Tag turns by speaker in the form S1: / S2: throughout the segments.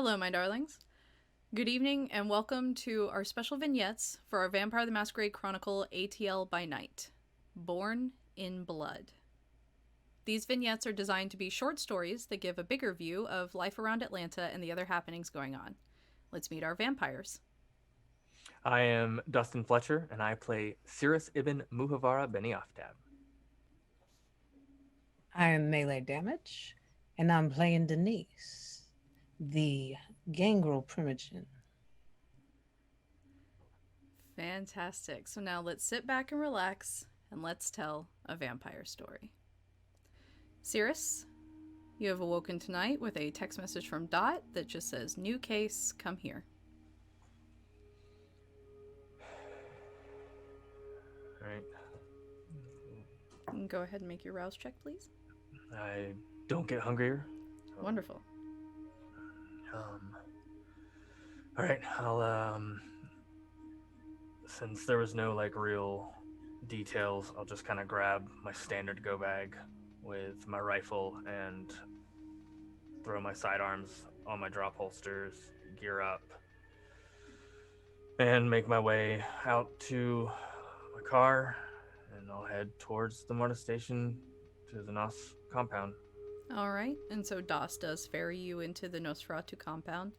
S1: Hello, my darlings. Good evening, and welcome to our special vignettes for our Vampire the Masquerade Chronicle ATL By Night, Born in Blood. These vignettes are designed to be short stories that give a bigger view of life around Atlanta and the other happenings going on. Let's meet our vampires.
S2: I am Dustin Fletcher, and I play Cyrus ibn Muhavara Beni Aftab.
S3: I am Melee Damage, and I'm playing Denise, the Gangrel Primogen.
S1: Fantastic. So now let's sit back and relax, and let's tell a vampire story. Cyrus, you have awoken tonight with a text message from Dot that just says, "New case, come here."
S2: All right.
S1: You can go ahead and make your rouse check, please.
S2: I don't get hungrier.
S1: Wonderful.
S2: All right. I'll since there was no real details, I'll just kind of grab my standard go bag with my rifle and throw my sidearms on my drop holsters, gear up, and make my way out to my car, and I'll head towards the Marta station to the Nos compound.
S1: All right, and so Das does ferry you into the Nosferatu compound.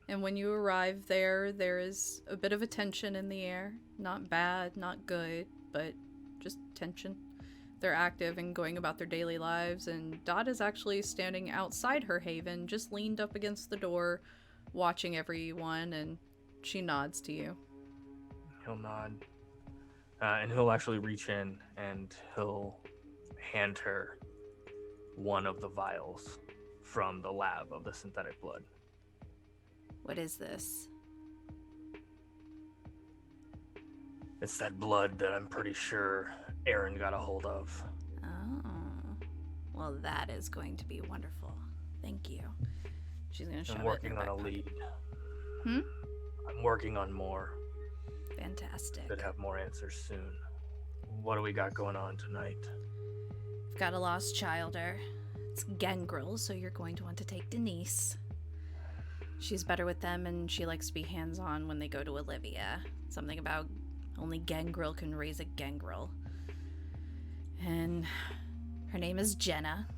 S1: And when you arrive there, there is a bit of a tension in the air. Not bad, not good, but just tension. They're active and going about their daily lives, and Dot is actually standing outside her haven, just leaned up against the door, watching everyone, and she nods to you.
S2: He'll nod, and he'll actually reach in and he'll hand her one of the vials from the lab of the synthetic blood.
S1: What is this?
S2: It's that blood that I'm pretty sure Aaron got a hold of.
S1: Oh, well, that is going to be wonderful. Thank you. She's going to shove
S2: I'm
S1: it
S2: working
S1: in her
S2: on a
S1: back
S2: lead.
S1: pocket.
S2: I'm working on more.
S1: Fantastic.
S2: Could have more answers soon. What do we got going on tonight?
S1: I've got a lost childer. It's Gangrel, so you're going to want to take Denise. She's better with them, and she likes to be hands-on when they go to Olivia. Something about only Gangrel can raise a Gangrel. And her name is Jenna.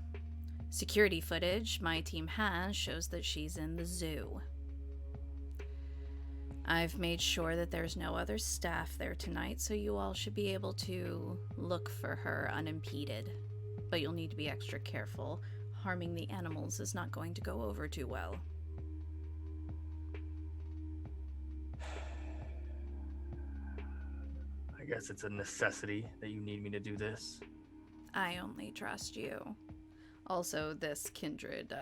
S1: Security footage my team has shows that she's in the zoo. I've made sure that there's no other staff there tonight, so you all should be able to look for her unimpeded. But you'll need to be extra careful. Harming the animals is not going to go over too well.
S2: I guess it's a necessity that you need me to do this.
S1: I only trust you. Also, this kindred,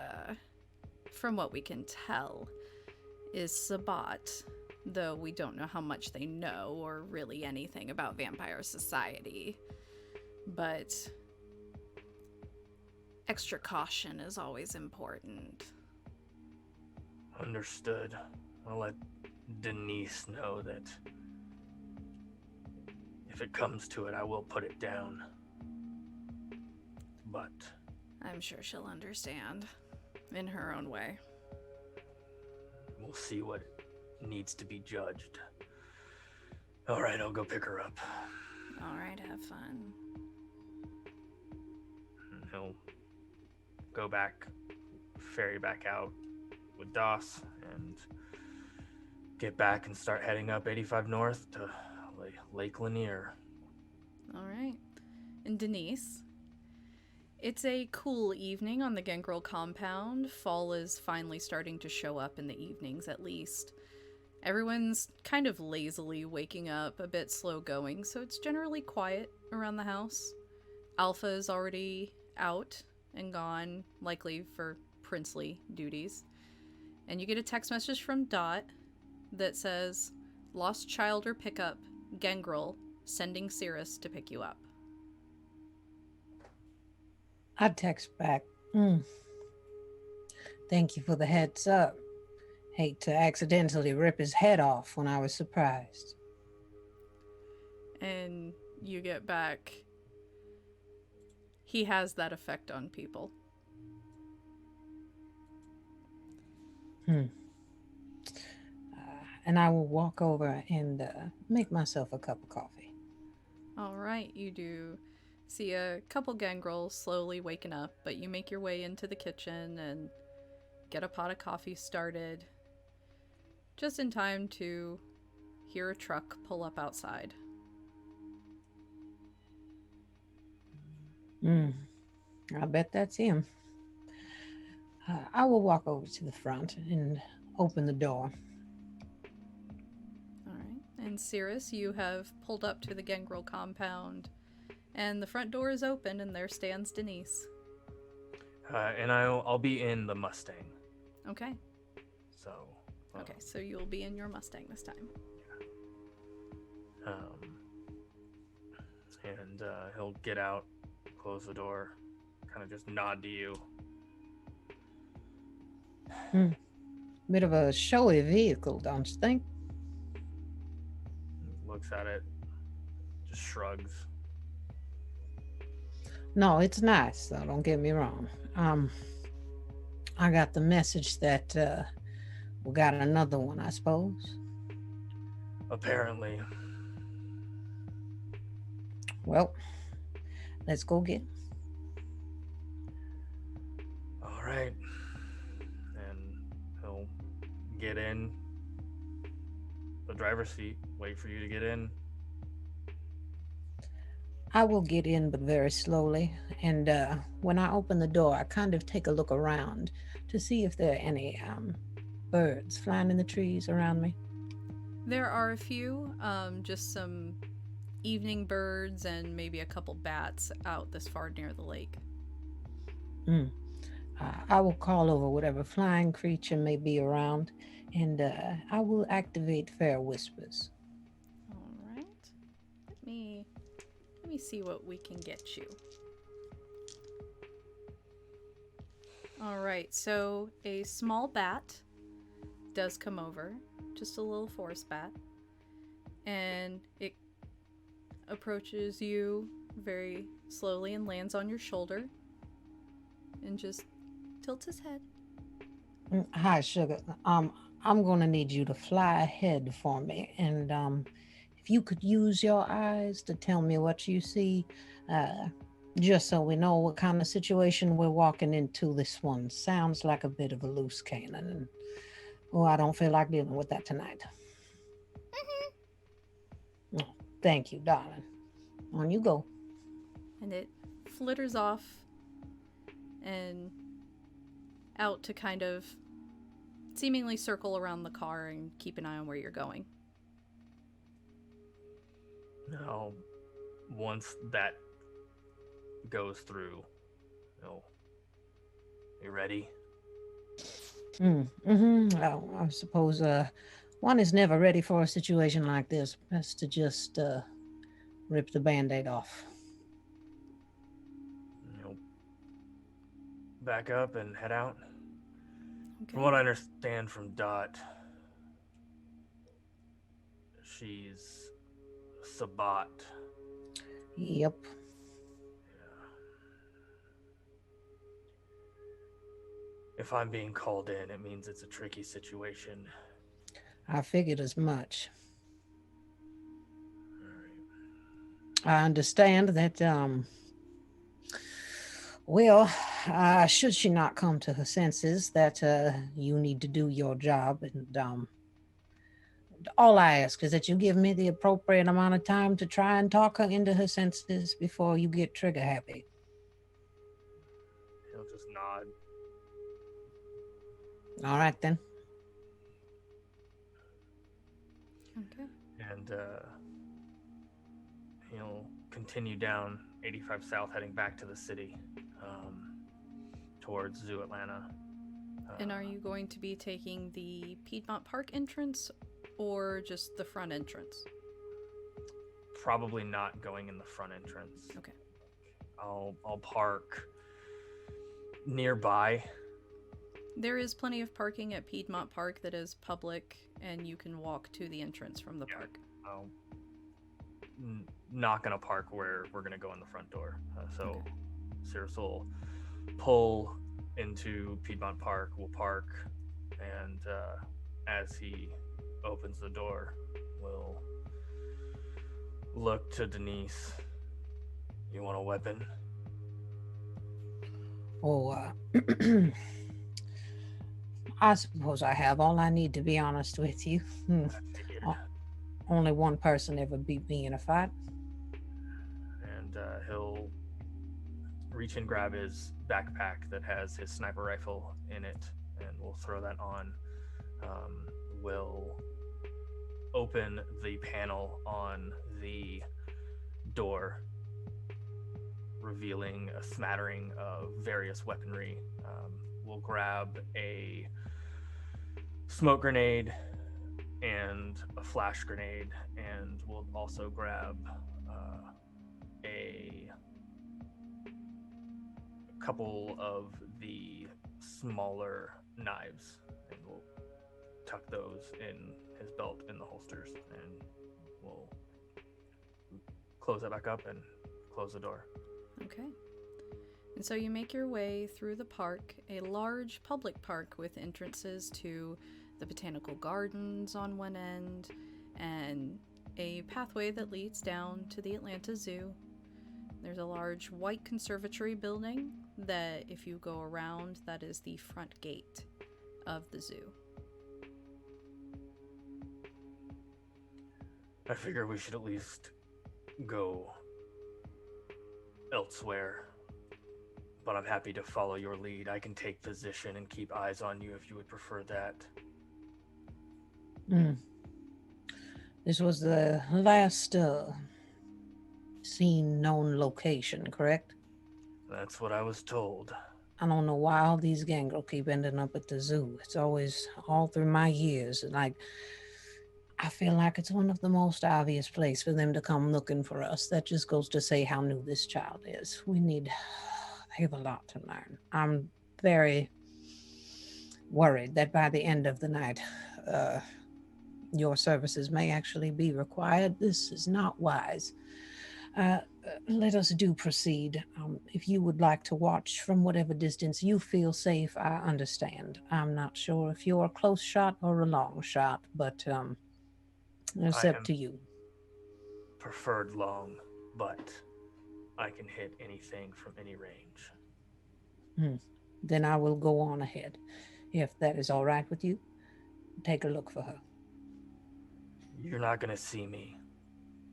S1: from what we can tell, is Sabat, though we don't know how much they know or really anything about vampire society. But extra caution is always important.
S2: Understood. I'll let Denise know that if it comes to it, I will put it down. But
S1: I'm sure she'll understand, in her own way.
S2: we'll see what needs to be judged. All right, I'll go pick her up.
S1: All right, have fun.
S2: And he'll go back, ferry back out with Doss, and get back and start heading up 85 North to Lake Lanier.
S1: All right. And Denise, it's a cool evening on the Gangrel compound. Fall is finally starting to show up in the evenings, at least. Everyone's kind of lazily waking up, a bit slow going, so it's generally quiet around the house. Alpha is already out and gone, likely for princely duties. And you get a text message from Dot that says, "Lost child or pickup, Gangrel, sending Cyrus to pick you up."
S3: I text back, Thank you for the heads up. Hate to accidentally rip his head off when I was surprised.
S1: And you get back, he has that effect on people.
S3: Hmm. And I will walk over and make myself a cup of coffee.
S1: All right, you do see a couple gangrels slowly waking up, but you make your way into the kitchen and get a pot of coffee started just in time to hear a truck pull up outside.
S3: Mm, I bet that's him. I will walk over to the front and open the door.
S1: All right. And Cyrus, you have pulled up to the Gangrel compound, and the front door is open, and there stands Denise.
S2: And I'll be in the Mustang.
S1: Okay.
S2: So.
S1: Okay, so you'll be in your Mustang this time.
S2: And he'll get out, close the door, kind of just nod to you.
S3: Bit of a showy vehicle, don't you think?
S2: Looks at it, just shrugs.
S3: No, it's nice, though, don't get me wrong. I got the message that we got another one, I suppose.
S2: Apparently.
S3: Well, let's go get him.
S2: All right. And he'll get in the driver's seat, wait for you to get in.
S3: I will get in, but very slowly. And when I open the door, I kind of take a look around to see if there are any birds flying in the trees around me.
S1: There are a few, just some evening birds and maybe a couple bats out this far near the lake.
S3: I will call over whatever flying creature may be around, and I will activate Fair Whispers.
S1: All right. Let me see what we can get you. All right. So a small bat does come over, just a little forest bat, and it approaches you very slowly and lands on your shoulder and just tilts his head.
S3: Hi, Sugar. I'm gonna need you to fly ahead for me, and if you could use your eyes to tell me what you see, just so we know what kind of situation we're walking into. This one sounds like a bit of a loose cannon, and I don't feel like dealing with that tonight. Oh, thank you, darling. On you go.
S1: And it flitters off and out to kind of seemingly circle around the car and keep an eye on where you're going.
S2: Now, once that goes through, you ready?
S3: I suppose one is never ready for a situation like this. Best to just rip the Band-Aid off.
S2: Back up and head out.
S1: Okay.
S2: From what I understand from Dot, she's Sabat.
S3: Yep.
S2: If I'm being called in, it means it's a tricky situation.
S3: I figured as much.
S2: All right.
S3: I understand that, should she not come to her senses, that you need to do your job. And all I ask is that you give me the appropriate amount of time to try and talk her into her senses before you get trigger happy.
S2: He'll just nod.
S3: All right, then.
S1: Okay.
S2: And he'll continue down 85 South, heading back to the city, towards Zoo Atlanta.
S1: And are you going to be taking the Piedmont Park entrance or just the front entrance?
S2: Probably not going in the front entrance.
S1: Okay.
S2: I'll park nearby.
S1: There is plenty of parking at Piedmont Park that is public, and you can walk to the entrance from the park.
S2: I'll not gonna park where we're gonna go in the front door. So
S1: Okay.
S2: Cyrus will pull into Piedmont Park. We'll park, and as he opens the door, will look to Denise. You want a weapon?
S3: Oh, I suppose I have all I need, to be honest with you.
S2: I figured.
S3: Only one person ever beat me in a fight.
S2: And he'll reach and grab his backpack that has his sniper rifle in it, and we'll throw that on. We'll open the panel on the door, revealing a smattering of various weaponry. We'll grab a smoke grenade and a flash grenade, and we'll also grab a couple of the smaller knives, and we'll tuck those in his belt in the holsters, and we'll close that back up and close the door.
S1: Okay. And so you make your way through the park, a large public park with entrances to the botanical gardens on one end and a pathway that leads down to the Atlanta Zoo. There's a large white conservatory building that, if you go around, that is the front gate of the zoo.
S2: I figure we should at least go elsewhere, but I'm happy to follow your lead. I can take position and keep eyes on you if you would prefer that.
S3: This was the last seen known location, correct?
S2: That's what I was told.
S3: I don't know why all these Gangrel keep ending up at the zoo. It's always, all through my years, like, I feel like it's one of the most obvious places for them to come looking for us. That just goes to say how new this child is. They have a lot to learn. I'm very worried that by the end of the night, your services may actually be required. This is not wise. Let us do proceed. If you would like to watch from whatever distance you feel safe, I understand. I'm not sure if you're a close shot or a long shot, but it's up to you.
S2: Preferred long, but I can hit anything from any range.
S3: Then I will go on ahead. If that is all right with you, take a look for her.
S2: You're not going to see me,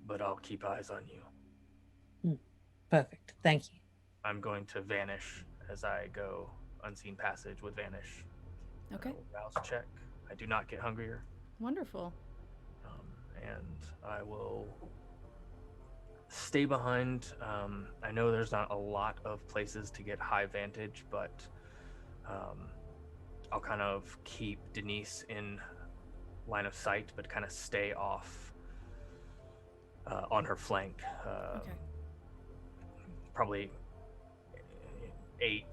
S2: but I'll keep eyes on you.
S3: Perfect. Thank you.
S2: I'm going to vanish as I go. Unseen passage with vanish.
S1: Okay.
S2: Rouse check. I do not get hungrier.
S1: Wonderful.
S2: And I will stay behind. I know there's not a lot of places to get high vantage, but I'll kind of keep Denise in line of sight, but kind of stay off on her flank.
S1: Okay.
S2: Probably 8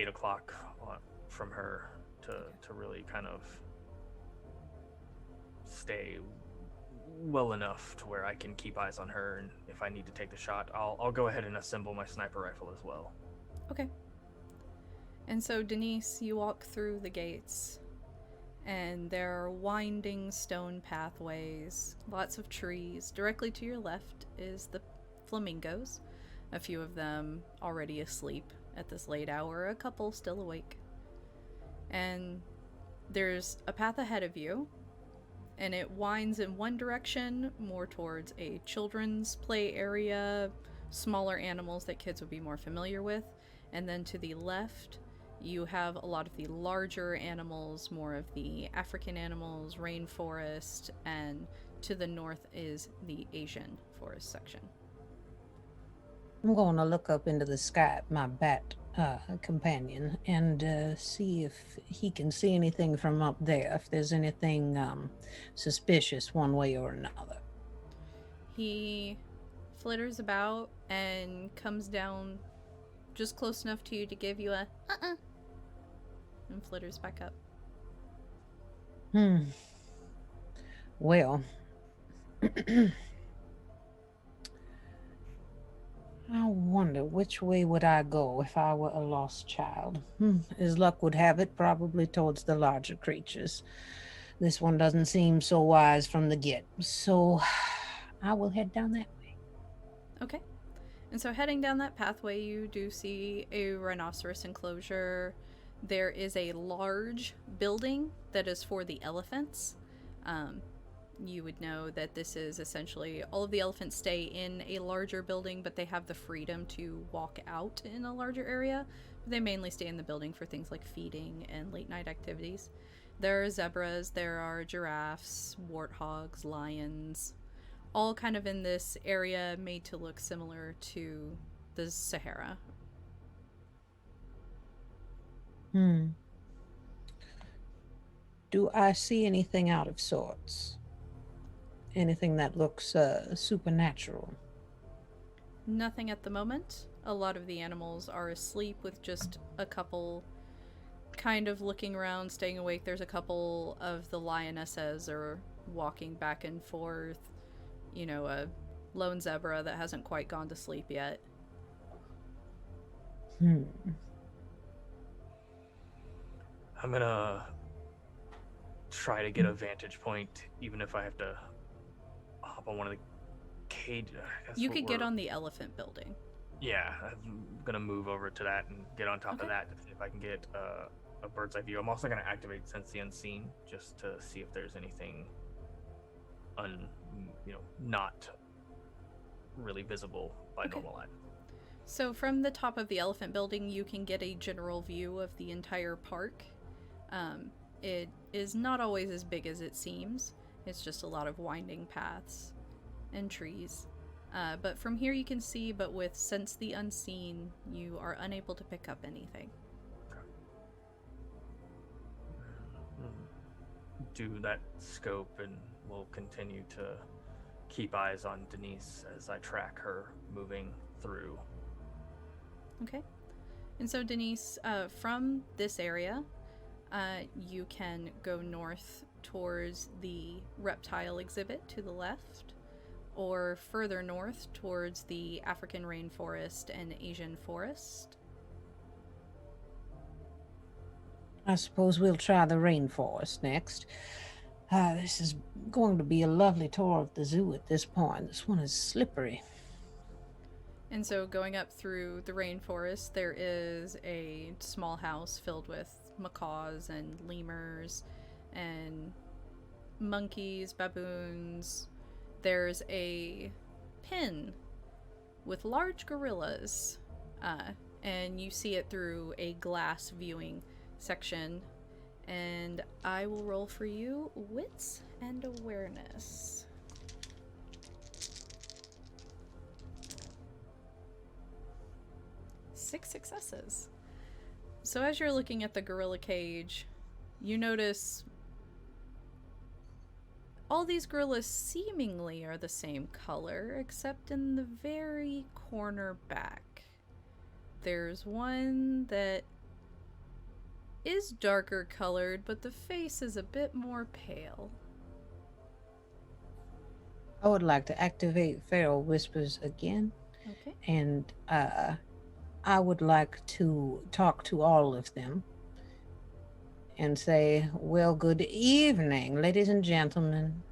S2: o'clock from her to really kind of stay well enough to where I can keep eyes on her, and if I need to take the shot, I'll go ahead and assemble my sniper rifle as well.
S1: Okay. And so, Denise, you walk through the gates, and there are winding stone pathways, lots of trees. Directly to your left is the flamingos, a few of them already asleep at this late hour, a couple still awake. And there's a path ahead of you, and it winds in one direction, more towards a children's play area, smaller animals that kids would be more familiar with. And then to the left, you have a lot of the larger animals, more of the African animals, rainforest, and to the north is the Asian forest section.
S3: I'm going to look up into the sky at my bat companion and see if he can see anything from up there, if there's anything suspicious one way or another.
S1: He flitters about and comes down just close enough to you to give you a and flitters back up.
S3: Well, I wonder which way would I go if I were a lost child. As luck would have it, probably towards the larger creatures. This one doesn't seem so wise from the get, so I will head down that way.
S1: Okay. And so heading down that pathway, you do see a rhinoceros enclosure. There is a large building that is for the elephants. You would know that this is essentially all of the elephants stay in a larger building, but they have the freedom to walk out in a larger area. They mainly stay in the building for things like feeding and late night activities. There are zebras, there are giraffes, warthogs, lions, all kind of in this area made to look similar to the Sahara.
S3: Do I see anything out of sorts? Anything that looks supernatural?
S1: Nothing at the moment. A lot of the animals are asleep, with just a couple kind of looking around, staying awake. There's a couple of the lionesses are walking back and forth. You know, a lone zebra that hasn't quite gone to sleep yet.
S2: I'm gonna try to get a vantage point, even if I have to hop on one of the cages.
S1: You could get on the elephant building.
S2: Yeah, I'm gonna move over to that and get on top of that to see if I can get a bird's eye view. I'm also gonna activate Sense the Unseen just to see if there's anything not really visible by normal eye.
S1: So from the top of the elephant building, you can get a general view of the entire park. It is not always as big as it seems. It's just a lot of winding paths and trees. But from here you can see, but with Sense the Unseen, you are unable to pick up anything.
S2: Do that scope, and we'll continue to keep eyes on Denise as I track her moving through.
S1: Okay. And so Denise, from this area, you can go north towards the reptile exhibit to the left, or further north towards the African rainforest and Asian forest.
S3: I suppose we'll try the rainforest next. This is going to be a lovely tour of the zoo at this point. This one is slippery.
S1: And so going up through the rainforest, there is a small house filled with macaws and lemurs and monkeys, baboons. There's a pen with large gorillas, and you see it through a glass viewing section. And I will roll for you wits and awareness. Six successes. So as you're looking at the gorilla cage, you notice all these gorillas seemingly are the same color, except in the very corner back. There's one that is darker colored, but the face is a bit more pale.
S3: I would like to activate Feral Whispers again.
S1: Okay.
S3: And I would like to talk to all of them and say, well, good evening, ladies and gentlemen.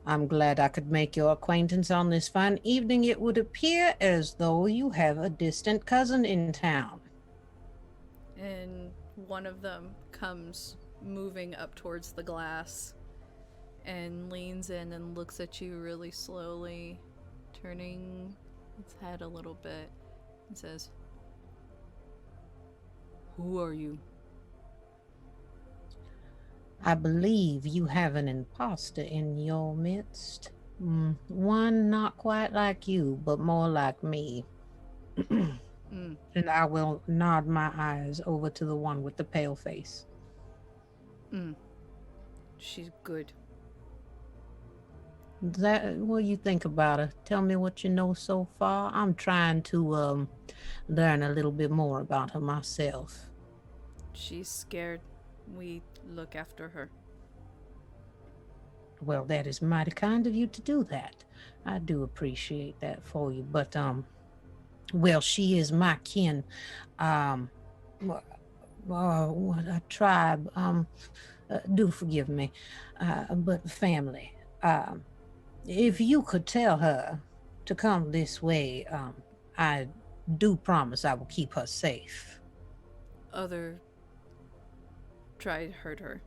S3: I'm glad I could make your acquaintance on this fine evening. It would appear as though you have a distant cousin in town.
S1: And one of them comes moving up towards the glass and leans in and looks at you really slowly, turning its head a little bit, and says, "Who are you?"
S3: I believe you have an imposter in your midst. One not quite like you, but more like me. And I will nod my eyes over to the one with the pale face.
S1: She's good.
S3: What do you think about her? Tell me what you know so far. I'm trying to learn a little bit more about her myself.
S1: She's scared. We look after her.
S3: Well, that is mighty kind of you to do that. I do appreciate that for you. But Well, she is my kin. Um, a tribe. Do forgive me, but family. Um, if you could tell her to come this way, I do promise I will keep her safe.
S1: Other try to hurt her.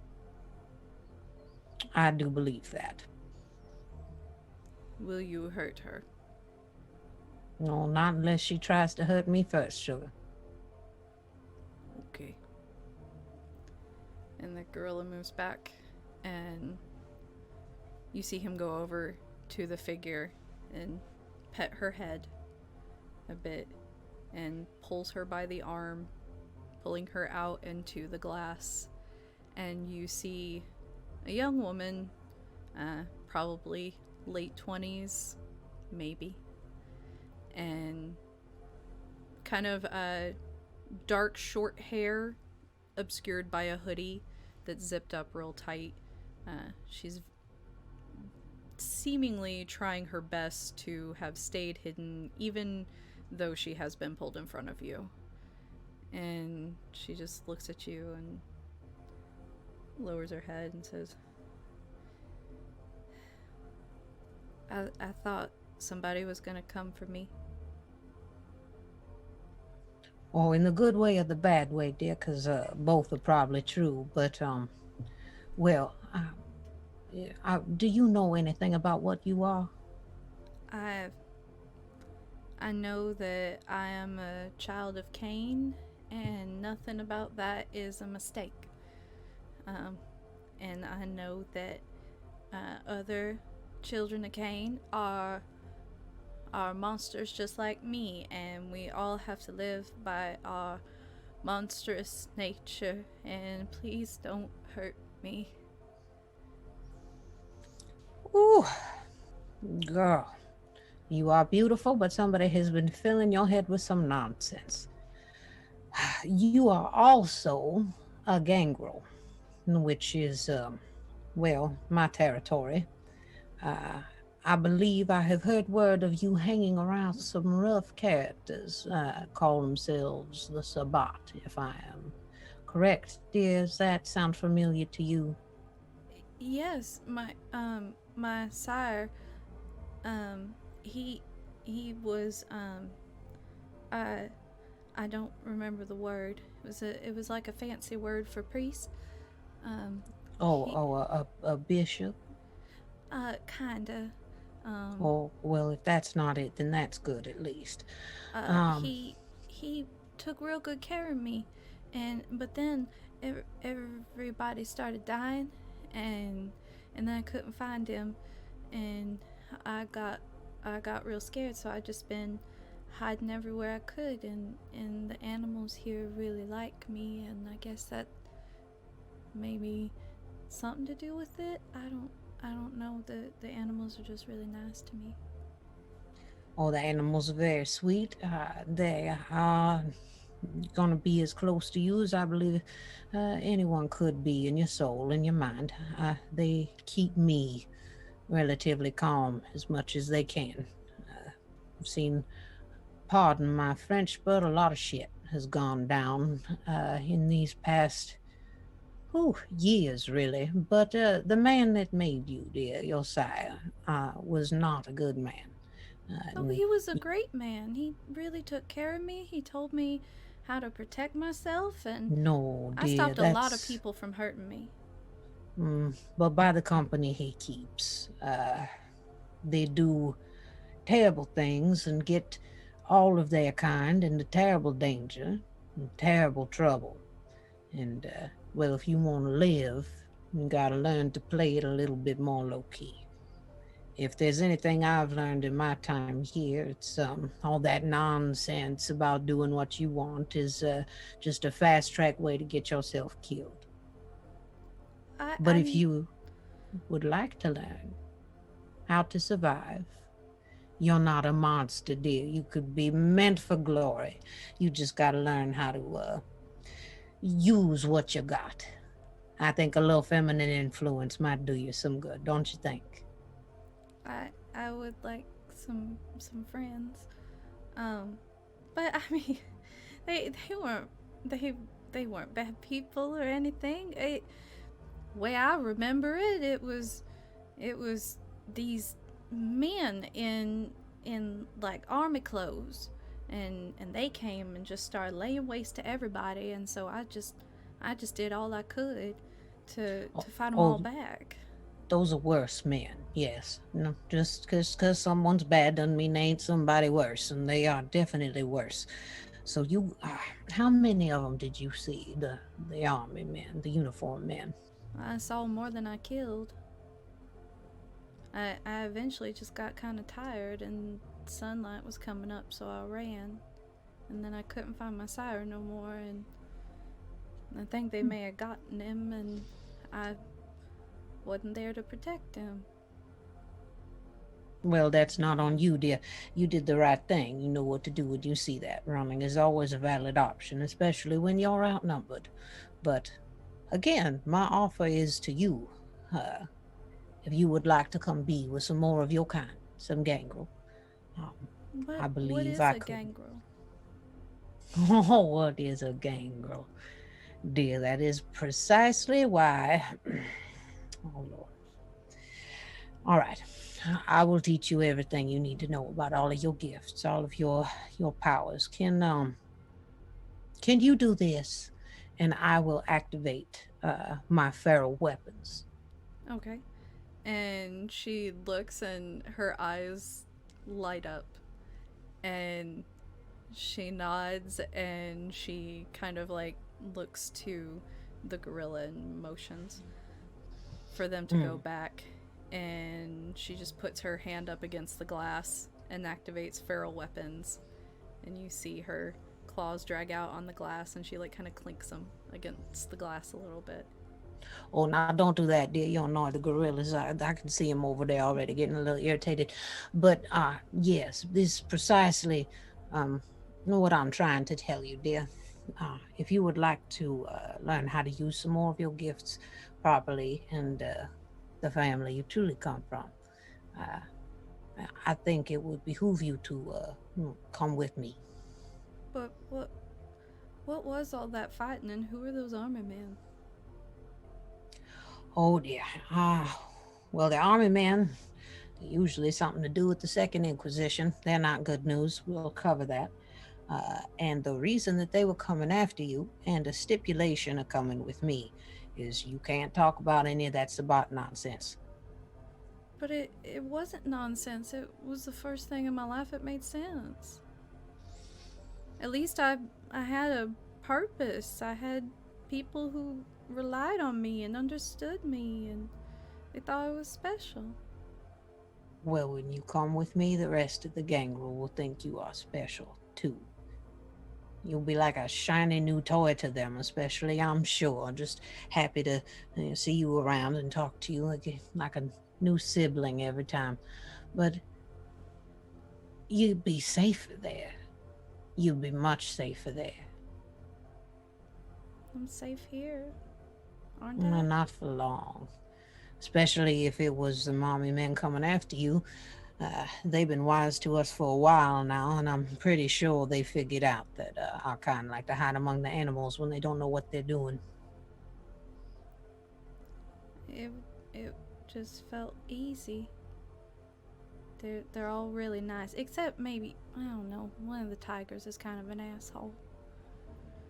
S3: I do believe that.
S1: Will you hurt her?
S3: No, not unless she tries to hurt me first, sugar.
S1: Okay. And the gorilla moves back, and you see him go over to the figure and pet her head a bit and pulls her by the arm, pulling her out into the glass. And you see a young woman, probably late 20s, maybe, and kind of dark short hair obscured by a hoodie that's zipped up real tight. She's seemingly trying her best to have stayed hidden, even though she has been pulled in front of you. And she just looks at you and lowers her head and says, I thought somebody was gonna come for me.
S3: Oh, in the good way or the bad way, dear, because both are probably true. But, well, do you know anything about what you are?
S1: I know that I am a child of Cain, and nothing about that is a mistake. And I know that other children of Cain are monsters just like me, and we all have to live by our monstrous nature. And please don't hurt me.
S3: Ooh, girl, you are beautiful, but somebody has been filling your head with some nonsense. You are also a gangrel, which is, well, my territory. Uh, I believe I have heard word of you hanging around some rough characters, call themselves the Sabbat, if I am correct. Does that sound familiar to you?
S1: Yes, my sire, um, he was, I don't remember the word. It was like a fancy word for priest. Um, he,
S3: A bishop?
S1: Kinda. Um,
S3: Oh, well, if that's not it, then that's good at least.
S1: uh,
S3: Um,
S1: he he took real good care of me, but then everybody started dying, and then I couldn't find him, and I got I got real scared, so I just been hiding everywhere I could, and the animals here really like me, and I guess that maybe something to do with it. I don't know. The animals are just really nice to me.
S3: oh, the animals are very sweet. They are going to be as close to you as I believe anyone could be in your soul and your mind. They keep me relatively calm as much as they can. I've seen, pardon my French, but a lot of shit has gone down in these past years, really. But the man that made you, dear, your sire, was not a good man.
S1: Oh, he was a great man. He really took care of me. He told me how to protect myself, and
S3: No,
S1: I
S3: dear,
S1: stopped a lot of
S3: that's.
S1: people from hurting me.
S3: But by the company he keeps, they do terrible things and get all of their kind into terrible danger and terrible trouble. And, well, if you want to live, you got to learn to play it a little bit more low key. If there's anything I've learned in my time here, it's all that nonsense about doing what you want is just a fast track way to get yourself killed.
S1: I
S3: But if
S1: I
S3: you would like to learn how to survive, you're not a monster, dear. You could be meant for glory. You just got to learn how to use what you got. I think a little feminine influence might do you some good, don't you think?
S1: I would like some friends. Um, But I mean, they weren't they weren't bad people or anything. Way I remember it, it was these men in like army clothes, and they came and just started laying waste to everybody, and so I just did all I could to fight them all
S3: Oh,
S1: back.
S3: those are worse men, yes. No, just because someone's bad doesn't mean they ain't somebody worse, and they are definitely worse. So how many of them did you see? The army men, the uniformed men.
S1: I saw more than I killed. I eventually just got kind of tired, and sunlight was coming up, so I ran. And then I couldn't find my sire no more, and I think they may have gotten him, and I wasn't there to protect him.
S3: Well, that's not on you, dear. You did the right thing. You know what to do when you see that. Running is always a valid option, especially when you're outnumbered. But again, my offer is to you. Uh, if you would like to come be with some more of your kind, some gangrel, um, I
S1: What
S3: believe
S1: is
S3: I
S1: a
S3: could.
S1: gangrel?
S3: Oh, what is a gangrel? Dear, that is precisely why. Oh, Lord. All right. I will teach you everything you need to know about all of your gifts, all of your powers. Can you do this? And I will activate my feral weapons.
S1: Okay. And she looks, and her eyes light up, and she nods, and she kind of like looks to the gorilla and motions for them to go
S3: Mm.
S1: back, and she just puts her hand up against the glass and activates feral weapons, and you see her claws drag out on the glass, and she like kind of clinks them against the glass a little bit.
S3: Oh, now don't do that, dear. You don't know the gorillas. I can see them over there already getting a little irritated. But yes, this is precisely um, what I'm trying to tell you, dear. If you would like to learn how to use some more of your gifts properly and the family you truly come from, uh, I think it would behoove you to come with me.
S1: But what was all that fighting, and who are those army men?
S3: Oh dear. Well, the army men, usually something to do with the Second Inquisition. They're not good news. We'll cover that. And the reason that they were coming after you, and a stipulation of coming with me, is you can't talk about any of that Sabbat nonsense.
S1: But it wasn't nonsense. It was the first thing in my life that made sense. At least I had a purpose. I had people who relied on me and understood me, and they thought I was special.
S3: Well, when you come with me, the rest of the gangrel will think you are special, too. You'll be like a shiny new toy to them, especially, I'm sure. Just happy to see you around and talk to you like a new sibling every time. But you'd be safer there. You'd be much safer there.
S1: I'm safe here, aren't
S3: No,
S1: I?
S3: not for long. Especially if it was the mommy men coming after you. They've been wise to us for a while now, and I'm pretty sure they figured out that our kind like to hide among the animals when they don't know what they're doing.
S1: It it just felt easy. They're all really nice, except maybe I don't know. One of the tigers is kind of an asshole.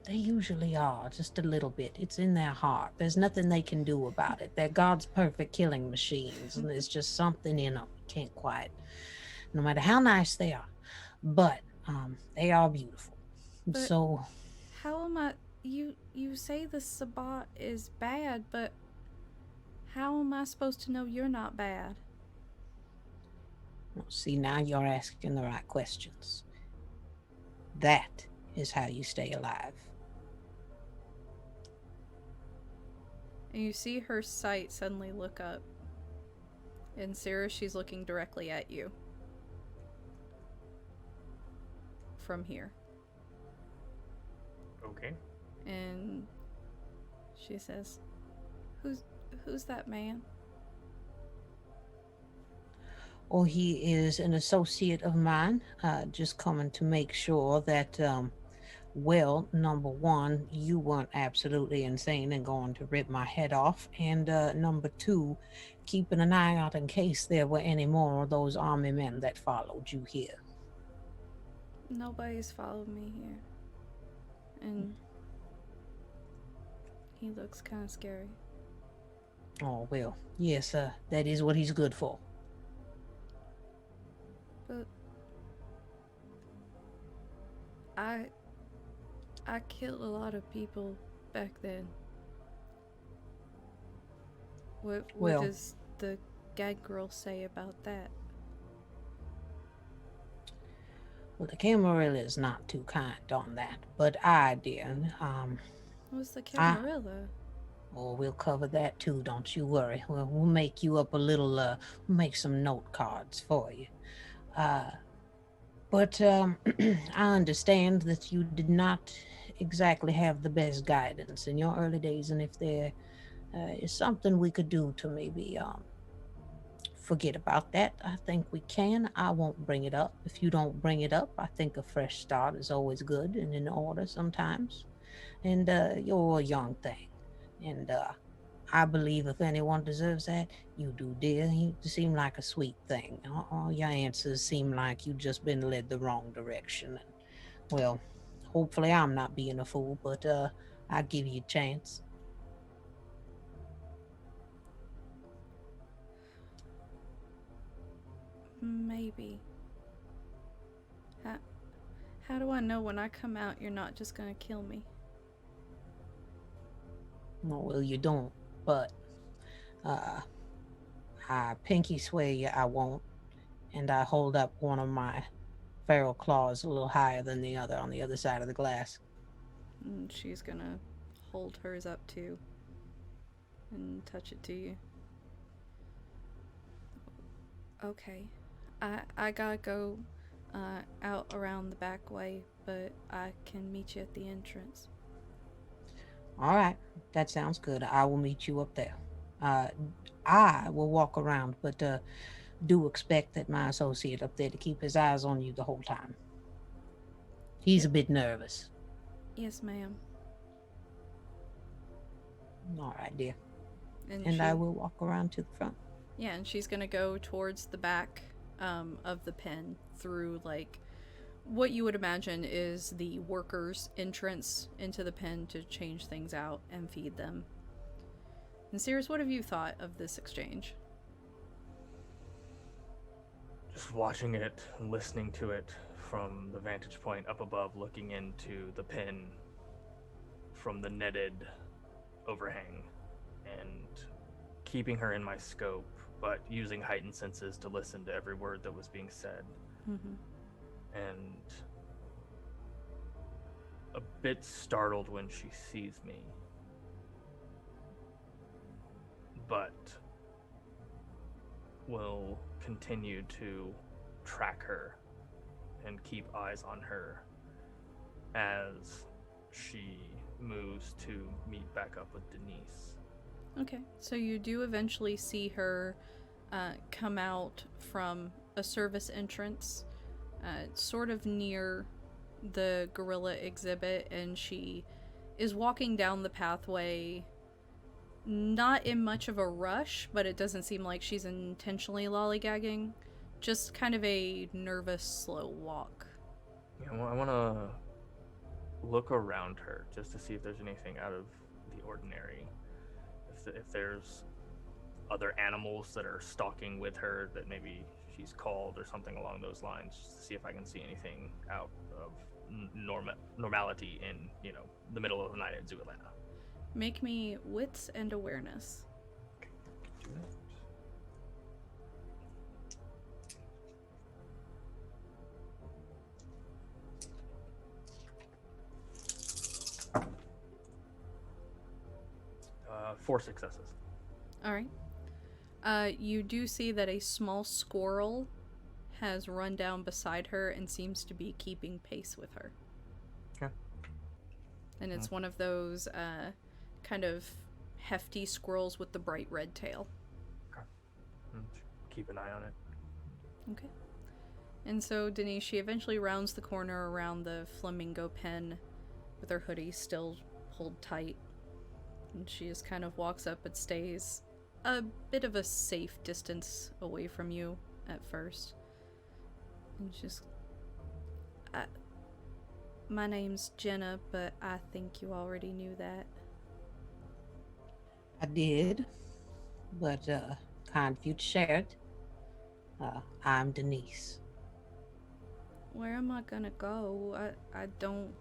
S3: They usually are, just a little bit. It's in their heart. There's nothing they can do about it. They're God's perfect killing machines, and there's just something in them. Can't quite, no matter how nice they are. But they are beautiful.
S1: But
S3: So,
S1: how am I? You say the Sabbat is bad, but how am I supposed to know you're not bad?
S3: see, now you're asking the right questions. That is how you stay alive.
S1: And you see her sight suddenly look up. And Cyrus, she's looking directly at you. From here.
S2: Okay.
S1: And she says, Who's that man?
S3: or he is an associate of mine, just coming to make sure that, well, number one, you weren't absolutely insane and going to rip my head off, and number two, keeping an eye out in case there were any more of those army men that followed you here.
S1: Nobody's followed me here. And he looks kind of scary.
S3: Oh, well, yes, that is what he's good for.
S1: But I killed a lot of people back then. What
S3: Well,
S1: does the Gangrel say about that?
S3: well, the Camarilla is not too kind on that, but I did.
S1: What's the
S3: I
S1: Camarilla?
S3: Oh, we'll cover that too, don't you worry. We'll make you up a little, make some note cards for you. Uh, but I understand that you did not exactly have the best guidance in your early days, and if there is something we could do to maybe forget about that, I think we can. I won't bring it up. If you don't bring it up, I think a fresh start is always good and in order sometimes. And you're a young thing. And I believe if anyone deserves that, you do, dear. You seem like a sweet thing. All your answers seem like you've just been led the wrong direction. And, well, hopefully I'm not being a fool, but I'll give you a chance.
S1: Maybe. How do I know when I come out you're not just gonna kill me?
S3: Oh, well, you don't, but I pinky swear you I won't. And I hold up one of my feral claws a little higher than the other on the other side of the glass.
S1: And she's gonna hold hers up too and touch it to you. Okay. I gotta go out around the back way, but I can meet you at the entrance.
S3: All right, that sounds good. I will meet you up there. I will walk around, but do expect that my associate up there to keep his eyes on you the whole time. He's a bit nervous.
S1: Yes, ma'am.
S3: All right, dear.
S1: And
S3: I will walk around to the front.
S1: Yeah, and she's gonna go towards the back of the pen through like what you would imagine is the workers' entrance into the pen to change things out and feed them. And Cyrus, what have you thought of this exchange?
S2: Just watching it and listening to it from the vantage point up above, looking into the pin from the netted overhang, and keeping her in my scope, but using heightened senses to listen to every word that was being said.
S1: Mm-hmm.
S2: And a bit startled when she sees me, but will continue to track her and keep eyes on her as she moves to meet back up with Denise.
S1: Okay, so you do eventually see her come out from a service entrance, sort of near the gorilla exhibit, and she is walking down the pathway, not in much of a rush, but it doesn't seem like she's intentionally lollygagging, just kind of a nervous, slow walk.
S2: Yeah, I want to look around her just to see if there's anything out of the ordinary. If there's other animals that are stalking with her that maybe she's called or something along those lines, just to see if I can see anything out of normality in, the middle of the night at Zoo Atlanta.
S1: Make me wits and awareness.
S2: Do that. Four successes.
S1: All right. You do see that a small squirrel has run down beside her and seems to be keeping pace with her.
S2: Okay.
S1: And it's one of those kind of hefty squirrels with the bright red tail.
S2: Okay. Keep an eye on it.
S1: Okay. And so Denise, she eventually rounds the corner around the flamingo pen with her hoodie still pulled tight. And she just kind of walks up but stays a bit of a safe distance away from you at first. And she's... my name's Jenna, but I think you already knew that.
S3: I did, but kind of you to share it. I'm Denise.
S1: Where am I gonna go? I don't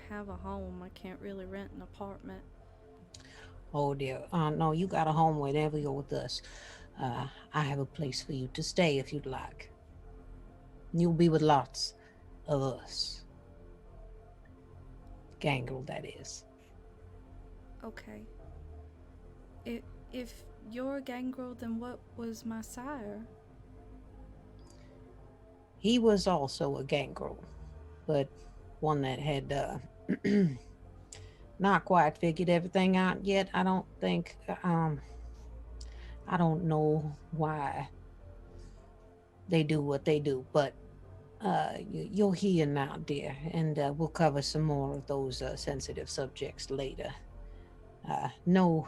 S1: have a home. I can't really rent an apartment.
S3: Oh dear. No, you got a home whenever you're with us. I have a place for you to stay if you'd like. You'll be with lots of us. Gangrel, that is.
S1: Okay. If you're Gangrel, then what was my sire?
S3: He was also a gangrel, but one that had not quite figured everything out yet. I don't think. I don't know why they do what they do, but you're here now, dear, and we'll cover some more of those sensitive subjects later. No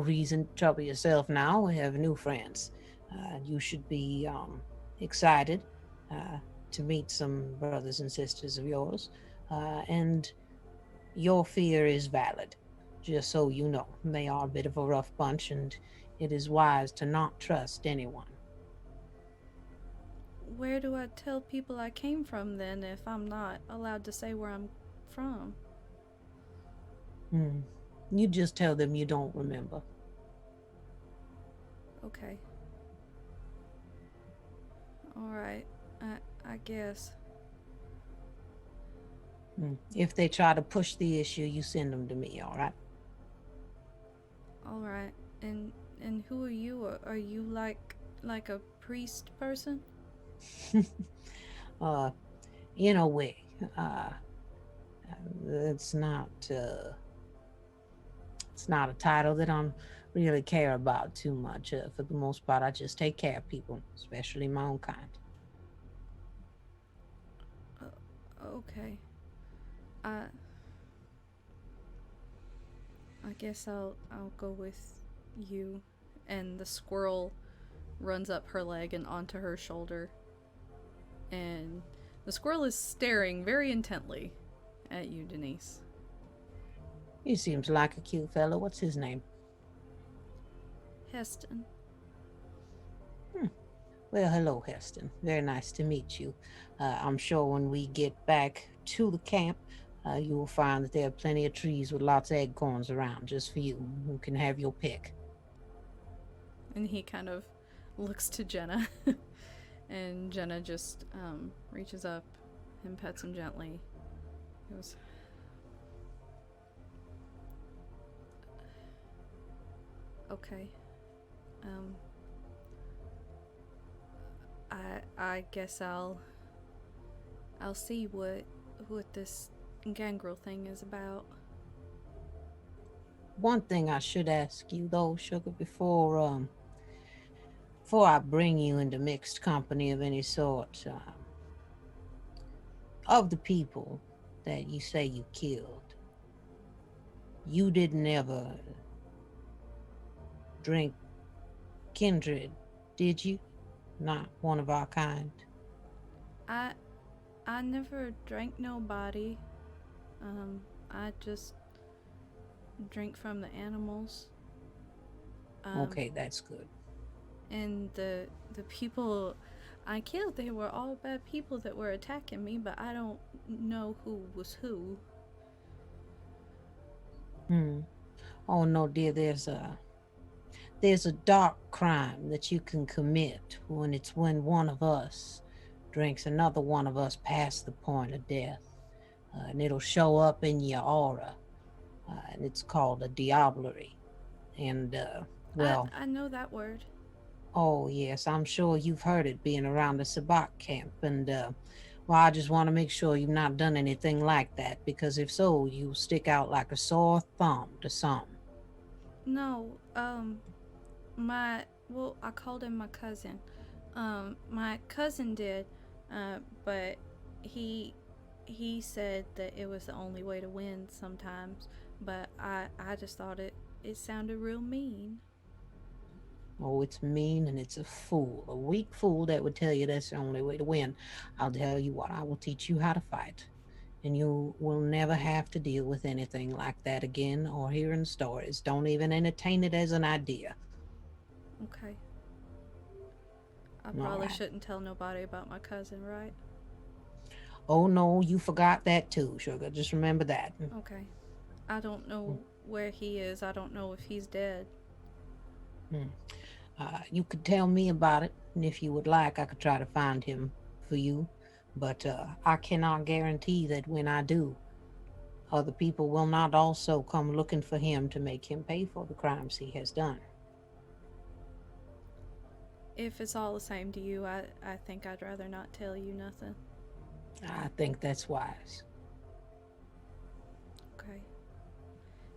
S3: reason to trouble yourself now. We have new friends. You should be excited to meet some brothers and sisters of yours, and your fear is valid. Just so you know, they are a bit of a rough bunch, and it is wise to not trust anyone.
S1: Where do I tell people I came from then if I'm not allowed to say where I'm from?
S3: You just tell them you don't remember.
S1: Okay. Alright, I guess.
S3: If they try to push the issue, you send them to me, all right?
S1: Alright. And who are you? Are you like a priest person?
S3: In a way. It's not a title that I'm really care about too much. For the most part, I just take care of people, especially my own kind.
S1: Okay. I guess I'll go with you. And the squirrel runs up her leg and onto her shoulder. And the squirrel is staring very intently at you, Denise.
S3: He seems like a cute fellow. What's his name?
S1: Heston.
S3: Well, hello, Heston. Very nice to meet you. I'm sure when we get back to the camp, you will find that there are plenty of trees with lots of acorns around just for you. You can have your pick.
S1: And he kind of looks to Jenna. And Jenna just reaches up and pets him gently. He goes, okay. I guess I'll see what this Gangrel thing is about.
S3: One thing I should ask you, though, Sugar, before I bring you into mixed company of any sort, of the people that you say you killed, you didn't ever drink kindred, did you? Not one of our kind.
S1: I never drank nobody. I just drink from the animals.
S3: Okay, that's good.
S1: And the people I killed, they were all bad people that were attacking me, but I don't know who was who.
S3: Oh no, dear, there's a dark crime that you can commit when one of us drinks another one of us past the point of death. And it'll show up in your aura. And it's called a diablerie. And, well...
S1: I know that word.
S3: Oh, yes, I'm sure you've heard it being around the Sabak camp. And, well, I just want to make sure you've not done anything like that, because if so, you'll stick out like a sore thumb to some.
S1: No, I called him my cousin. My cousin did, but he he said that it was the only way to win sometimes, but I just thought it sounded real mean.
S3: Oh, it's mean and it's a fool, a weak fool that would tell you that's the only way to win. I'll tell you what, I will teach you how to fight, and you will never have to deal with anything like that again or hearing stories. Don't even entertain it as an idea.
S1: Okay. I
S3: All
S1: probably
S3: right.
S1: shouldn't tell nobody about my cousin, right?
S3: Oh no, you forgot that too, sugar. Just remember that.
S1: Okay. I don't know where he is. I don't know if he's dead.
S3: Mm. You could tell me about it, and if you would like, I could try to find him for you. But I cannot guarantee that when I do, other people will not also come looking for him to make him pay for the crimes he has done.
S1: If it's all the same to you, I think I'd rather not tell you nothing.
S3: I think that's wise.
S1: Okay.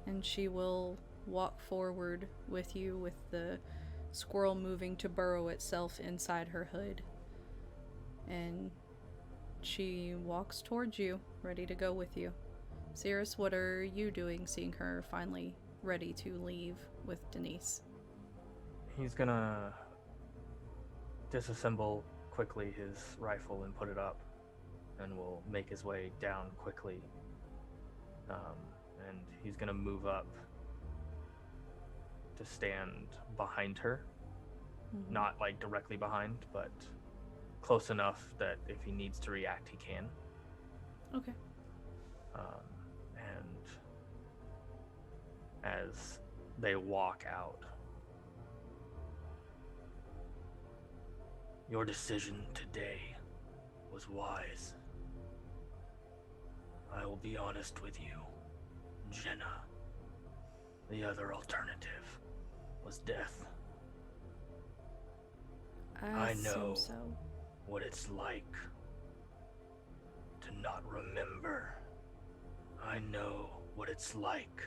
S1: And she will walk forward with you with the squirrel moving to burrow itself inside her hood. And she walks towards you, ready to go with you. Cyrus, what are you doing seeing her finally ready to leave with Denise?
S2: He's gonna disassemble quickly his rifle and put it up, and will make his way down quickly. And he's gonna move up to stand behind her.
S1: Mm-hmm.
S2: Not like directly behind, but close enough that if he needs to react, he can.
S1: Okay.
S2: And as they walk out, your decision today was wise. I will be honest with you, Jenna. The other alternative was death. I know
S1: so.
S2: what it's like to not remember. I know what it's like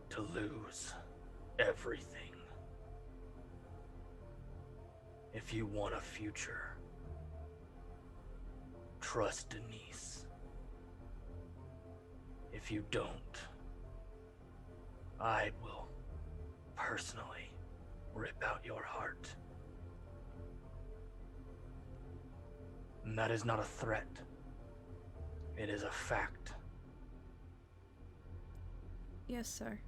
S2: to lose everything. If you want a future, trust Denise. If you don't, I will personally rip out your heart. And that is not a threat. It is a fact.
S1: Yes, sir.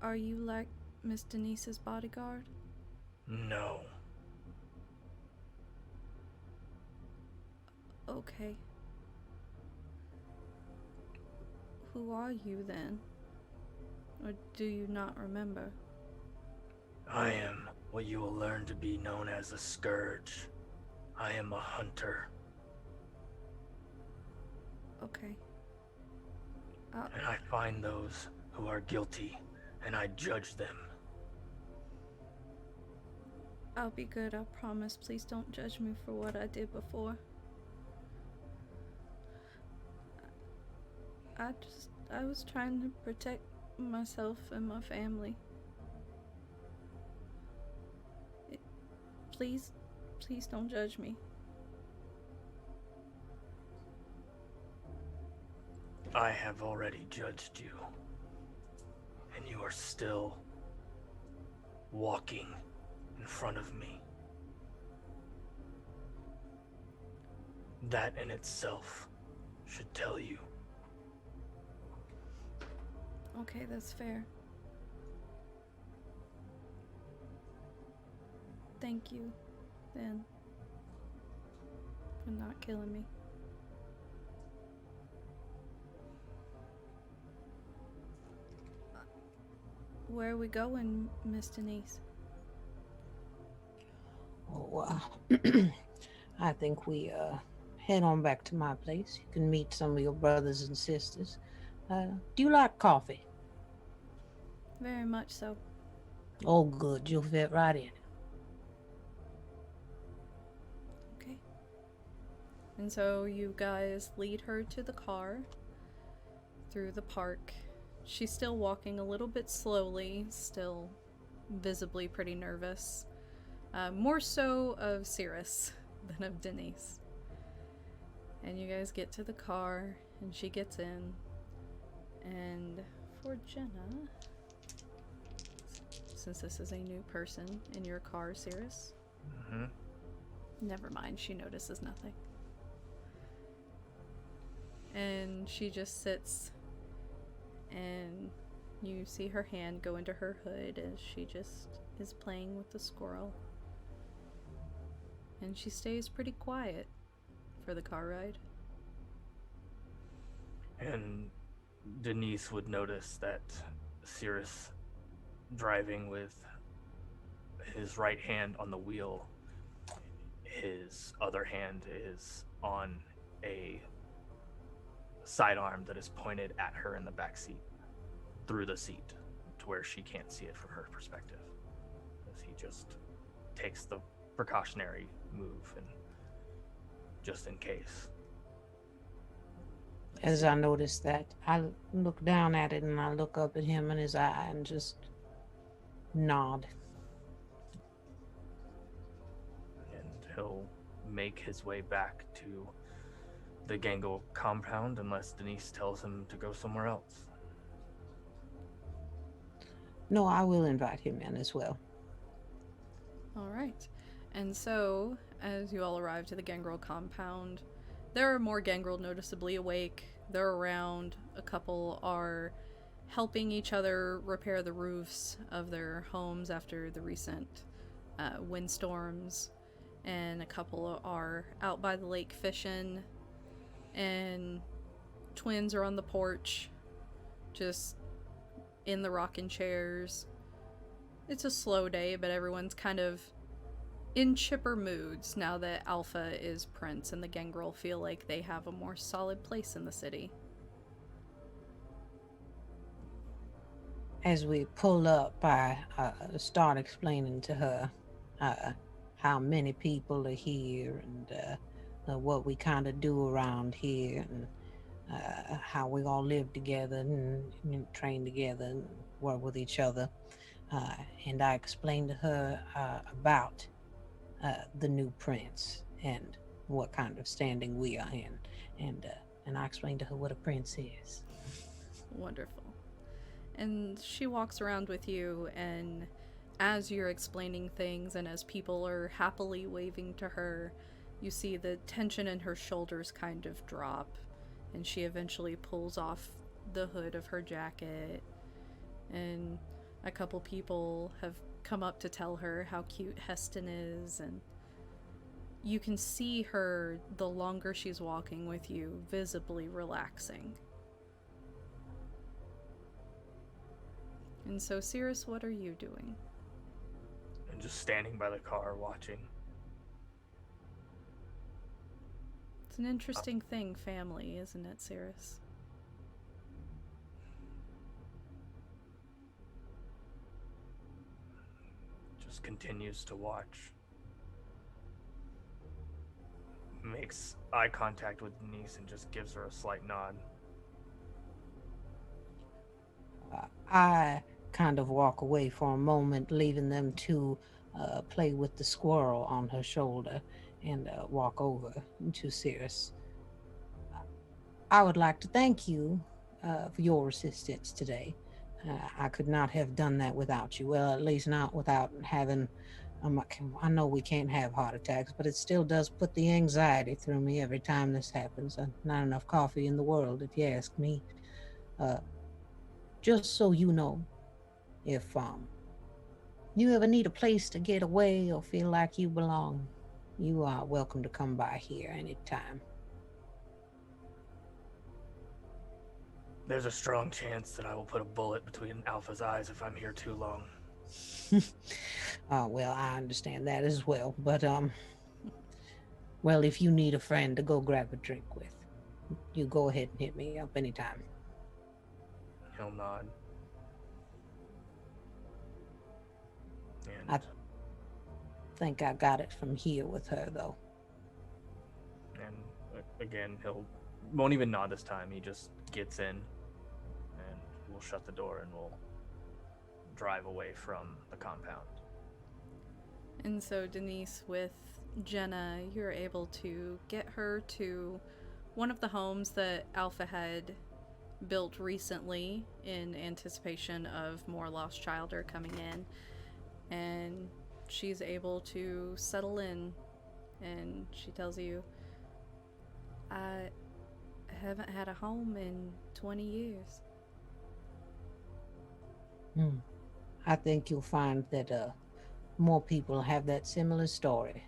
S1: Are you like Miss Denise's bodyguard?
S2: No.
S1: Okay. Who are you then? Or do you not remember?
S2: I am what you will learn to be known as a scourge. I am a hunter.
S1: Okay.
S2: And I find those who are guilty, and I judge them.
S1: I'll be good, I promise. Please don't judge me for what I did before. I was trying to protect myself and my family. Please don't judge me.
S2: I have already judged you, and you are still walking in front of me. That in itself should tell you.
S1: Okay, that's fair. Thank you, then, for not killing me. Where are we going, Miss Denise?
S3: Oh, I think we head on back to my place. You can meet some of your brothers and sisters. Do you like coffee?
S1: Very much so.
S3: Oh, good. You'll fit right in.
S1: Okay. And so you guys lead her to the car through the park she's still walking a little bit slowly, still visibly pretty nervous. More so of Cyrus than of Denise. And you guys get to the car, and she gets in. And for Jenna, since this is a new person in your car, Cyrus, never mind, she notices nothing. And she just sits, and you see her hand go into her hood as she just is playing with the squirrel. And she stays pretty quiet for the car ride.
S2: And Denise would notice that Cyrus, driving with his right hand on the wheel, his other hand is on a sidearm that is pointed at her in the back seat, through the seat, to where she can't see it from her perspective, as he just takes the precautionary move, and just in case.
S3: As I notice that, I look down at it and I look up at him in his eye and just nod.
S2: And he'll make his way back to the Gangrel compound unless Denise tells him to go somewhere else.
S3: No, I will invite him in as well.
S1: All right. And so, as you all arrive to the Gangrel compound, there are more Gangrel noticeably awake. They're around. A couple are helping each other repair the roofs of their homes after the recent windstorms. And a couple are out by the lake fishing. And twins are on the porch, just in the rocking chairs. It's a slow day, but everyone's kind of in chipper moods now that Alpha is Prince and the Gangrel feel like they have a more solid place in the city.
S3: As we pull up, I start explaining to her how many people are here and what we kind of do around here, and how we all live together and train together and work with each other. And I explained to her about the new prince and what kind of standing we are in, and I explained to her what a prince is.
S1: Wonderful. And she walks around with you, and as you're explaining things and as people are happily waving to her, you see the tension in her shoulders kind of drop, and she eventually pulls off the hood of her jacket, and a couple people have come up to tell her how cute Heston is, and you can see her, the longer she's walking with you, visibly relaxing. And so, Cyrus, what are you doing?
S2: I'm just standing by the car watching.
S1: It's an interesting thing, family, isn't it, Cyrus?
S2: Just continues to watch. Makes eye contact with Denise and just gives her a slight nod.
S3: I kind of walk away for a moment, leaving them to play with the squirrel on her shoulder, and walk over to Cyrus. I would like to thank you for your assistance today. I could not have done that without you. Well, at least not without having... I know we can't have heart attacks, but it still does put the anxiety through me every time this happens. Not enough coffee in the world, if you ask me. Just so you know, if you ever need a place to get away or feel like you belong, you are welcome to come by here anytime.
S2: There's a strong chance that I will put a bullet between Alpha's eyes if I'm here too long.
S3: Well, I understand that as well, but well, if you need a friend to go grab a drink with, you go ahead and hit me up anytime.
S2: He'll nod. And
S3: I think I got it from here with her, though.
S2: And again, won't even nod this time. He just gets in and will we'll shut the door and we'll drive away from the compound.
S1: And so Denise, with Jenna, you're able to get her to one of the homes that Alpha had built recently in anticipation of more lost childer coming in. And she's able to settle in, and she tells you, I haven't had a home in 20 years.
S3: I think you'll find that more people have that similar story.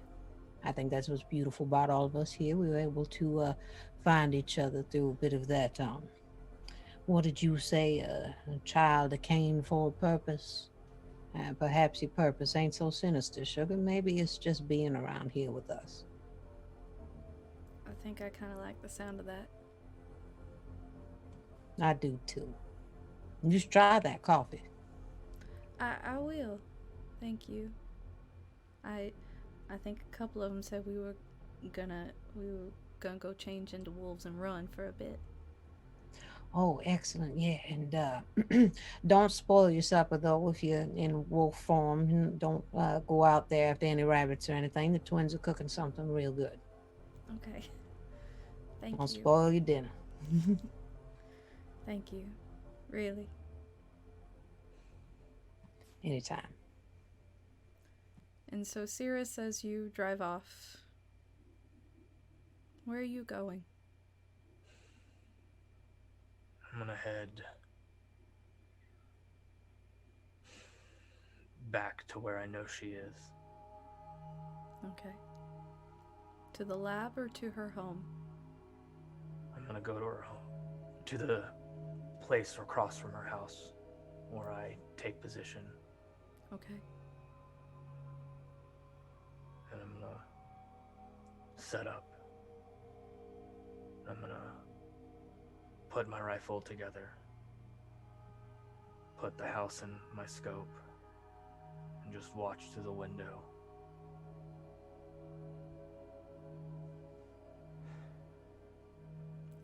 S3: I think that's what's beautiful about all of us here. We were able to find each other through a bit of that, what did you say, a child that came for a purpose? Perhaps your purpose ain't so sinister, sugar. Maybe it's just being around here with us.
S1: I think I kind of like the sound of that.
S3: I do too. You should try that coffee.
S1: I will. Thank you. I think a couple of them said we were gonna go change into wolves and run for a bit.
S3: Oh, excellent. Yeah, and don't spoil your supper, though, if you're in wolf form. Don't go out there after any rabbits or anything. The twins are cooking something real good.
S1: Okay. Thank
S3: Don't
S1: you.
S3: spoil your dinner.
S1: Thank you. Really.
S3: Anytime.
S1: And so Cyrus, as you drive off, where are you going?
S2: I'm gonna head back to where I know she is.
S1: Okay. To the lab or to her home?
S2: I'm gonna go to her home, to the place across from her house where I take position.
S1: Okay.
S2: And I'm gonna set up. I'm gonna put my rifle together, put the house in my scope, and just watch through the window.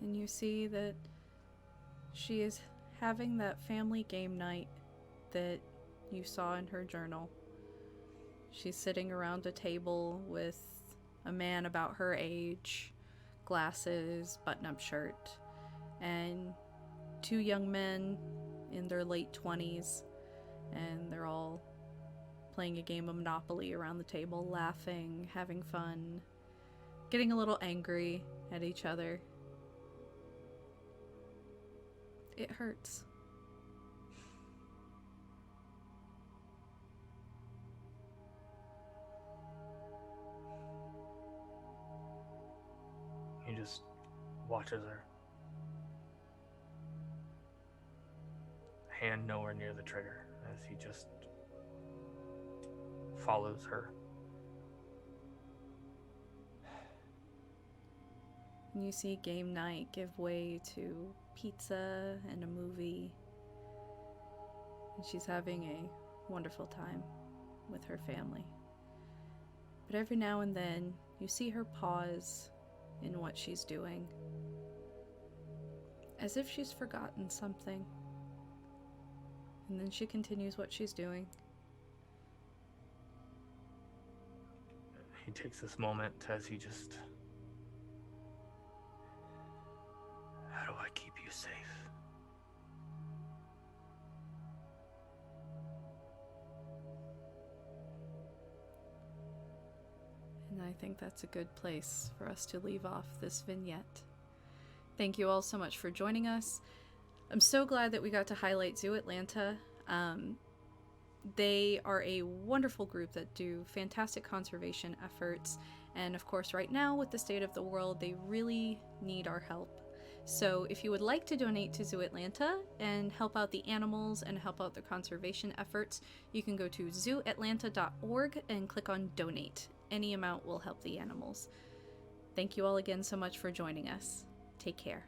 S1: And you see that she is having that family game night that you saw in her journal. She's sitting around a table with a man about her age, glasses, button-up shirt, and two young men in their late 20s, and they're all playing a game of Monopoly around the table, laughing, having fun, getting a little angry at each other. It hurts.
S2: He just watches her. Hand nowhere near the trigger as he just follows her.
S1: And you see game night give way to pizza and a movie. And she's having a wonderful time with her family. But every now and then, you see her pause in what she's doing, as if she's forgotten something. And then she continues what she's doing.
S2: He takes this moment as he just... How do I keep you safe?
S1: And I think that's a good place for us to leave off this vignette. Thank you all so much for joining us. I'm so glad that we got to highlight Zoo Atlanta. They are a wonderful group that do fantastic conservation efforts. And of course, right now, with the state of the world, they really need our help. So if you would like to donate to Zoo Atlanta and help out the animals and help out the conservation efforts, you can go to zooatlanta.org and click on donate. Any amount will help the animals. Thank you all again so much for joining us. Take care.